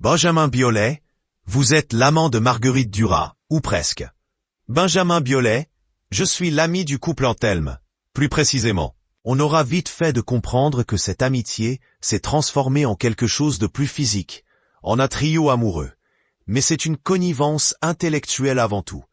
Benjamin Biolay, vous êtes l'amant de Marguerite Duras, ou presque. Benjamin Biolay, je suis l'ami du couple Antelme. Plus précisément, on aura vite fait de comprendre que cette amitié s'est transformée en quelque chose de plus physique, en un trio amoureux. Mais c'est une connivence intellectuelle avant tout,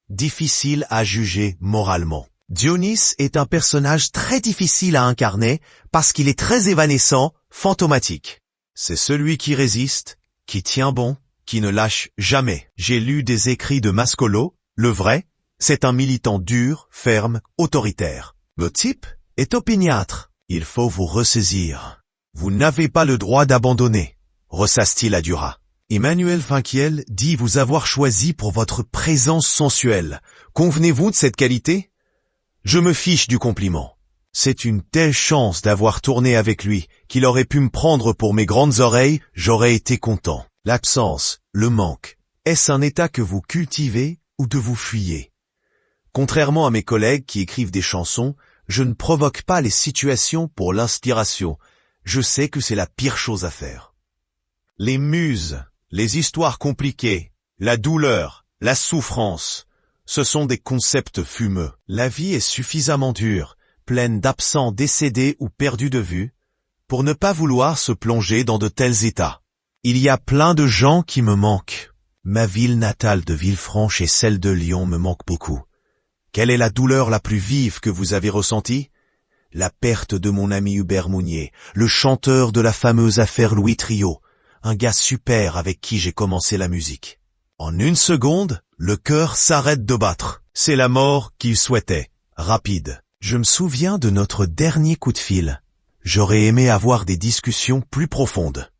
difficile à juger moralement. Dionys est un personnage très difficile à incarner parce qu'il est très évanescent, fantomatique. C'est celui qui résiste, qui tient bon, qui ne lâche jamais. J'ai lu des écrits de Mascolo, le vrai, c'est un militant dur, ferme, autoritaire. Le type est opiniâtre. Il faut vous ressaisir. Vous n'avez pas le droit d'abandonner, ressasse-t-il à Duras. Emmanuel Finkiel dit vous avoir choisi pour votre présence sensuelle. Convenez-vous de cette qualité? Je me fiche du compliment. C'est une telle chance d'avoir tourné avec lui qu'il aurait pu me prendre pour mes grandes oreilles, j'aurais été content. L'absence, le manque, est-ce un état que vous cultivez ou que vous fuyez? Contrairement à mes collègues qui écrivent des chansons, je ne provoque pas les situations pour l'inspiration. Je sais que c'est la pire chose à faire. Les muses, les histoires compliquées, la douleur, la souffrance, ce sont des concepts fumeux. La vie est suffisamment dure, pleine d'absents décédés ou perdus de vue, pour ne pas vouloir se plonger dans de tels états. Il y a plein de gens qui me manquent. Ma ville natale de Villefranche et celle de Lyon me manquent beaucoup. Quelle est la douleur la plus vive que vous avez ressentie? La perte de mon ami Hubert Mounier, le chanteur de la fameuse affaire Louis Trio, un gars super avec qui j'ai commencé la musique. En une seconde, le cœur s'arrête de battre. C'est la mort qu'il souhaitait, rapide. Je me souviens de notre dernier coup de fil. J'aurais aimé avoir des discussions plus profondes.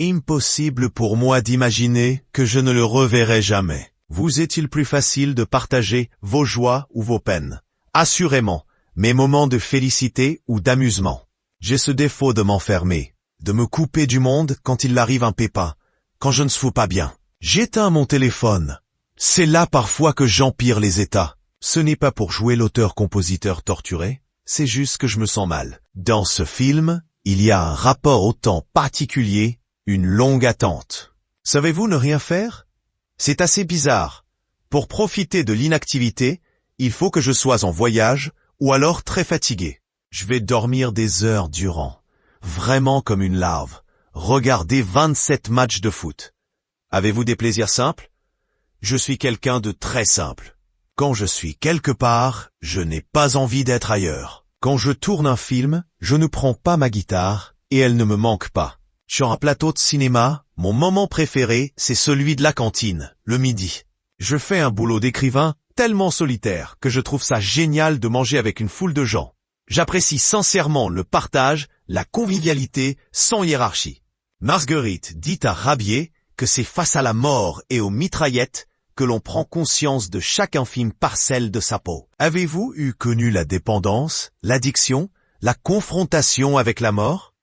Impossible pour moi d'imaginer que je ne le reverrai jamais. Vous est-il plus facile de partager vos joies ou vos peines? Assurément, mes moments de félicité ou d'amusement. J'ai ce défaut de m'enfermer, de me couper du monde quand il arrive un pépin, quand je ne suis pas bien. J'éteins mon téléphone. C'est là parfois que j'empire les états. Ce n'est pas pour jouer l'auteur-compositeur torturé, c'est juste que je me sens mal. Dans ce film, il y a un rapport au temps particulier, une longue attente. Savez-vous ne rien faire? C'est assez bizarre. Pour profiter de l'inactivité, il faut que je sois en voyage ou alors très fatigué. Je vais dormir des heures durant, vraiment comme une larve, regarder 27 matchs de foot. Avez-vous des plaisirs simples? Je suis quelqu'un de très simple. Quand je suis quelque part, je n'ai pas envie d'être ailleurs. Quand je tourne un film, je ne prends pas ma guitare et elle ne me manque pas. Sur un plateau de cinéma, mon moment préféré, c'est celui de la cantine, le midi. Je fais un boulot d'écrivain tellement solitaire que je trouve ça génial de manger avec une foule de gens. J'apprécie sincèrement le partage, la convivialité, sans hiérarchie. Marguerite dit à Rabier que c'est face à la mort et aux mitraillettes que l'on prend conscience de chaque infime parcelle de sa peau. Avez-vous connu la dépendance, l'addiction, la confrontation avec la mort?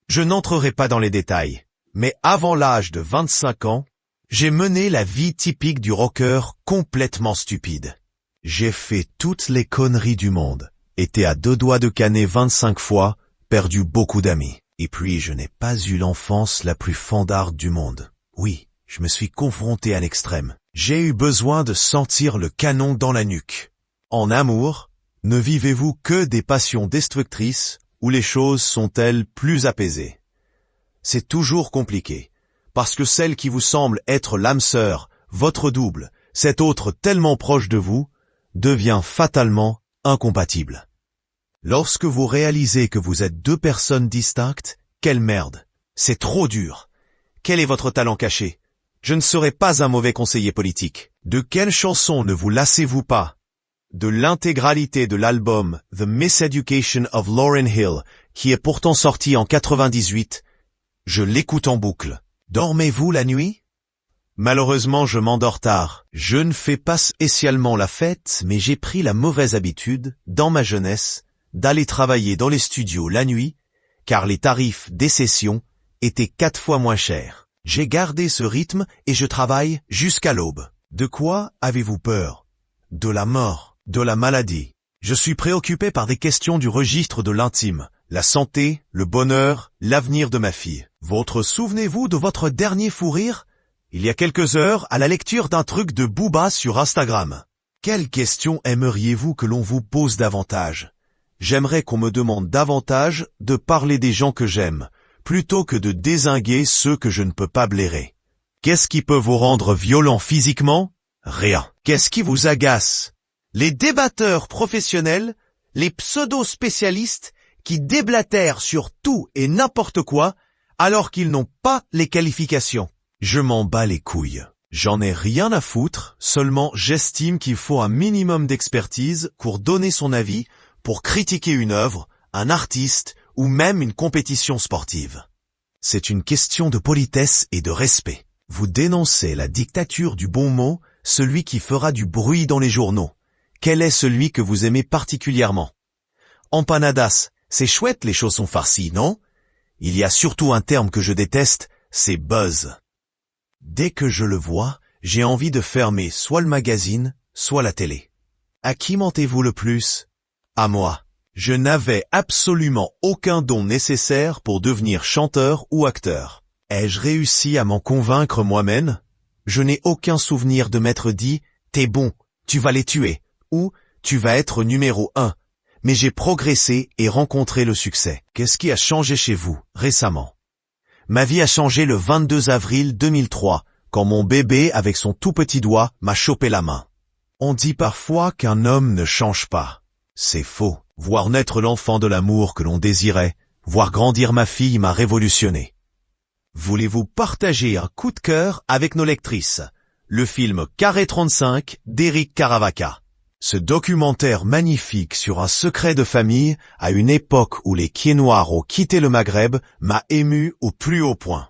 Je n'entrerai pas dans les détails, mais avant l'âge de 25 ans, j'ai mené la vie typique du rocker complètement stupide. J'ai fait toutes les conneries du monde, été à 2 doigts de canner 25 fois, perdu beaucoup d'amis. Et puis je n'ai pas eu l'enfance la plus fandarde du monde. Oui, je me suis confronté à l'extrême. J'ai eu besoin de sentir le canon dans la nuque. En amour, ne vivez-vous que des passions destructrices ou les choses sont-elles plus apaisées? C'est toujours compliqué, parce que celle qui vous semble être l'âme sœur, votre double, cet autre tellement proche de vous, devient fatalement incompatible. Lorsque vous réalisez que vous êtes 2 personnes distinctes, quelle merde, c'est trop dur. Quel est votre talent caché? Je ne serai pas un mauvais conseiller politique. De quelle chanson ne vous lassez-vous pas? De l'intégralité de l'album The Miseducation of Lauryn Hill, qui est pourtant sorti en 98, je l'écoute en boucle. Dormez-vous la nuit? Malheureusement, je m'endors tard. Je ne fais pas spécialement la fête, mais j'ai pris la mauvaise habitude, dans ma jeunesse, d'aller travailler dans les studios la nuit, car les tarifs des sessions étaient 4 fois moins chers. J'ai gardé ce rythme et je travaille jusqu'à l'aube. De quoi avez-vous peur? De la mort, de la maladie. Je suis préoccupé par des questions du registre de l'intime, La santé, le bonheur, l'avenir de ma fille. Votre souvenez-vous de votre dernier fou rire? Il y a quelques heures, à la lecture d'un truc de Booba sur Instagram. Quelle question aimeriez-vous que l'on vous pose davantage? J'aimerais qu'on me demande davantage de parler des gens que j'aime, plutôt que de dézinguer ceux que je ne peux pas blairer. Qu'est-ce qui peut vous rendre violent physiquement? Rien. Qu'est-ce qui vous agace? Les débatteurs professionnels, les pseudo-spécialistes qui déblatèrent sur tout et n'importe quoi alors qu'ils n'ont pas les qualifications. Je m'en bats les couilles. J'en ai rien à foutre, seulement j'estime qu'il faut un minimum d'expertise pour donner son avis, pour critiquer une œuvre, un artiste ou même une compétition sportive. C'est une question de politesse et de respect. Vous dénoncez la dictature du bon mot, celui qui fera du bruit dans les journaux. Quel est celui que vous aimez particulièrement? Empanadas, c'est chouette les chaussons farcis, non? Il y a surtout un terme que je déteste, c'est buzz. Dès que je le vois, j'ai envie de fermer soit le magazine, soit la télé. À qui mentez-vous le plus? À moi. Je n'avais absolument aucun don nécessaire pour devenir chanteur ou acteur. Ai-je réussi à m'en convaincre moi-même? Je n'ai aucun souvenir de m'être dit « T'es bon, tu vas les tuer » ou « Tu vas être numéro 1 ». Mais j'ai progressé et rencontré le succès. Qu'est-ce qui a changé chez vous, récemment? Ma vie a changé le 22 avril 2003, quand mon bébé, avec son tout petit doigt, m'a chopé la main. On dit parfois qu'un homme ne change pas. C'est faux. Voir naître l'enfant de l'amour que l'on désirait, voir grandir ma fille m'a révolutionné. Voulez-vous partager un coup de cœur avec nos lectrices? Le film Carré 35 d'Éric Caravaca. Ce documentaire magnifique sur un secret de famille, à une époque où les Pieds-Noirs ont quitté le Maghreb, m'a ému au plus haut point.